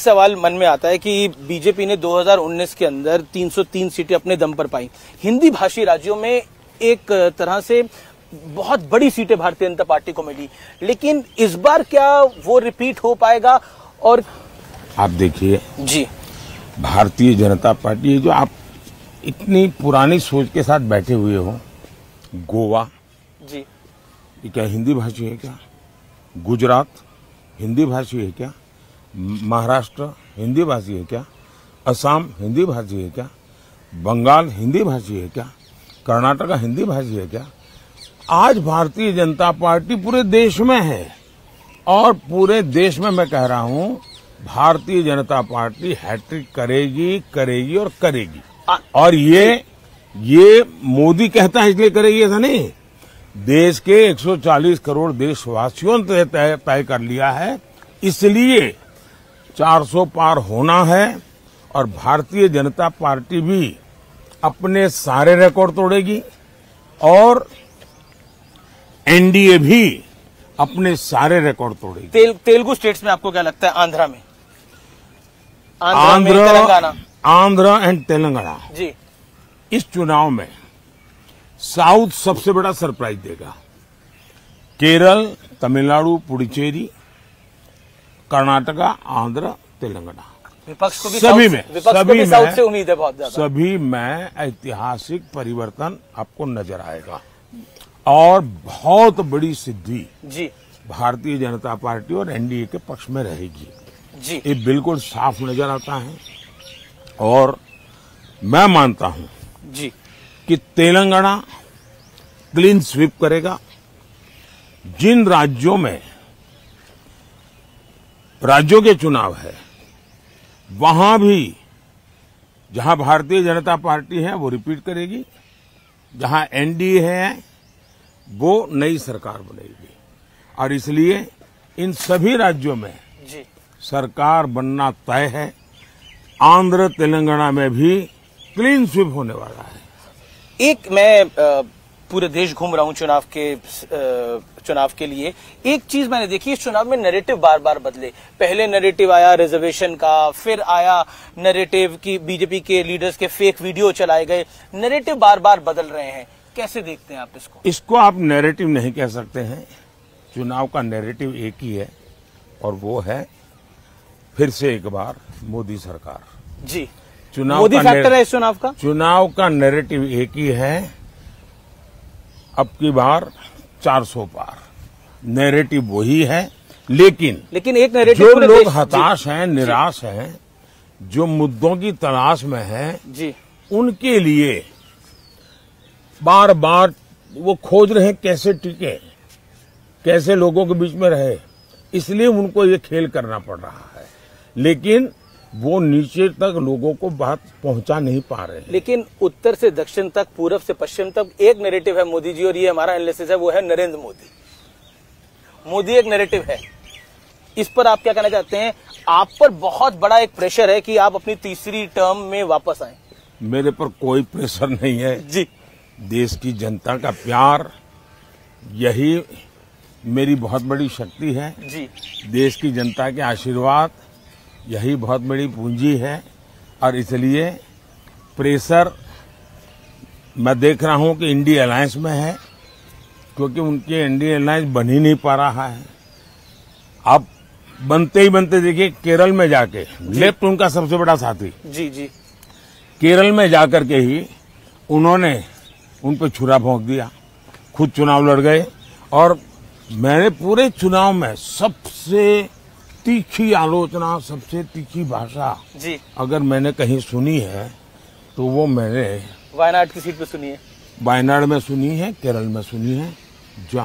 सवाल मन में आता है कि बीजेपी ने 2019 के अंदर 303 सीटें अपने दम पर पाई। हिंदी भाषी राज्यों में एक तरह से बहुत बड़ी सीटें भारतीय जनता पार्टी को मिली, लेकिन इस बार क्या वो रिपीट हो पाएगा? और आप देखिए जी, भारतीय जनता पार्टी, जो आप इतनी पुरानी सोच के साथ बैठे हुए हो, गोवा जी, ये क्या हिंदी भाषी है क्या? गुजरात हिंदी भाषी है क्या? महाराष्ट्र हिंदी भाषी है क्या? असम हिंदी भाषी है क्या? बंगाल हिंदी भाषी है क्या? कर्नाटक हिंदी भाषी है क्या? आज भारतीय जनता पार्टी पूरे देश में है, और पूरे देश में मैं कह रहा हूं भारतीय जनता पार्टी हैट्रिक करेगी, करेगी और करेगी। और ये मोदी कहता है इसलिए करेगी ऐसा नहीं, देश के 140 करोड़ देशवासियों ने तय कर लिया है, इसलिए 400 पार होना है। और भारतीय जनता पार्टी भी अपने सारे रिकॉर्ड तोड़ेगी, और एनडीए भी अपने सारे रिकॉर्ड तोड़ेगी। तेलुगु स्टेट्स में आपको क्या लगता है? आंध्रा में, तेलंगाना, आंध्र एंड तेलंगाना जी, इस चुनाव में साउथ सबसे बड़ा सरप्राइज देगा। केरल, तमिलनाडु, पुडुचेरी, कर्नाटका, आंध्र, तेलंगाना, विपक्ष को भी सभी में साउथ से उम्मीद है बहुत ज्यादा। सभी में ऐतिहासिक परिवर्तन आपको नजर आएगा, और बहुत बड़ी सिद्धि जी भारतीय जनता पार्टी और एनडीए के पक्ष में रहेगी जी। ये बिल्कुल साफ नजर आता है। और मैं मानता हूं जी कि तेलंगाना क्लीन स्वीप करेगा। जिन राज्यों में राज्यों के चुनाव है, वहां भी जहां भारतीय जनता पार्टी है वो रिपीट करेगी, जहां एनडीए है वो नई सरकार बनेगी। और इसलिए इन सभी राज्यों में जी सरकार बनना तय है। आंध्र तेलंगाना में भी क्लीन स्वीप होने वाला है। एक मैं पूरे देश घूम रहा हूं चुनाव के लिए। एक चीज मैंने देखी, इस चुनाव में नैरेटिव बार बार बदले। पहले नैरेटिव आया रिजर्वेशन का, फिर आया नैरेटिव की बीजेपी के लीडर्स के फेक वीडियो चलाए गए। नैरेटिव बार बार बदल रहे हैं, कैसे देखते हैं आप इसको? इसको आप नैरेटिव नहीं कह सकते हैं। चुनाव का नैरेटिव एक ही है, और वो है फिर से एक बार मोदी सरकार। जी, चुनाव मोदी का फैक्टर है इस चुनाव का। चुनाव का नैरेटिव एक ही है, अब की बार 400 पार। नैरेटिव वही है, लेकिन एक नैरेटिव जो लोग हताश हैं, निराश हैं, जो मुद्दों की तलाश में हैं, जी, उनके लिए बार बार वो खोज रहे हैं कैसे टिके, कैसे लोगों के बीच में रहे, इसलिए उनको ये खेल करना पड़ रहा है। लेकिन वो नीचे तक लोगों को बात पहुंचा नहीं पा रहे हैं। लेकिन उत्तर से दक्षिण तक, पूरब से पश्चिम तक एक नैरेटिव है मोदी जी, और ये हमारा एनालिसिस है, वो है नरेंद्र मोदी। मोदी एक नैरेटिव है। इस पर आप क्या कहना चाहते हैं? आप पर बहुत बड़ा एक प्रेशर है कि आप अपनी तीसरी टर्म में वापस आए। मेरे पर कोई प्रेशर नहीं है जी, देश की जनता का प्यार, यही मेरी बहुत बड़ी शक्ति है जी। देश की जनता के आशीर्वाद, यही बहुत बड़ी पूंजी है। और इसलिए प्रेशर मैं देख रहा हूं कि इंडिया अलायंस में है, क्योंकि उनके इंडिया अलायंस बन ही नहीं पा रहा है। अब बनते ही बनते देखिए केरल में जाके, लेफ्ट उनका सबसे बड़ा साथी, जी जी, केरल में जाकर के ही उन्होंने उन पर छुरा भोंक दिया, खुद चुनाव लड़ गए। और मैंने पूरे चुनाव में सबसे तीखी आलोचना, सबसे तीखी भाषा जी, अगर मैंने कहीं सुनी है तो वो मैंने वायनाड की सीट पे सुनी है। वायनाड में सुनी है, केरल में सुनी है, जहां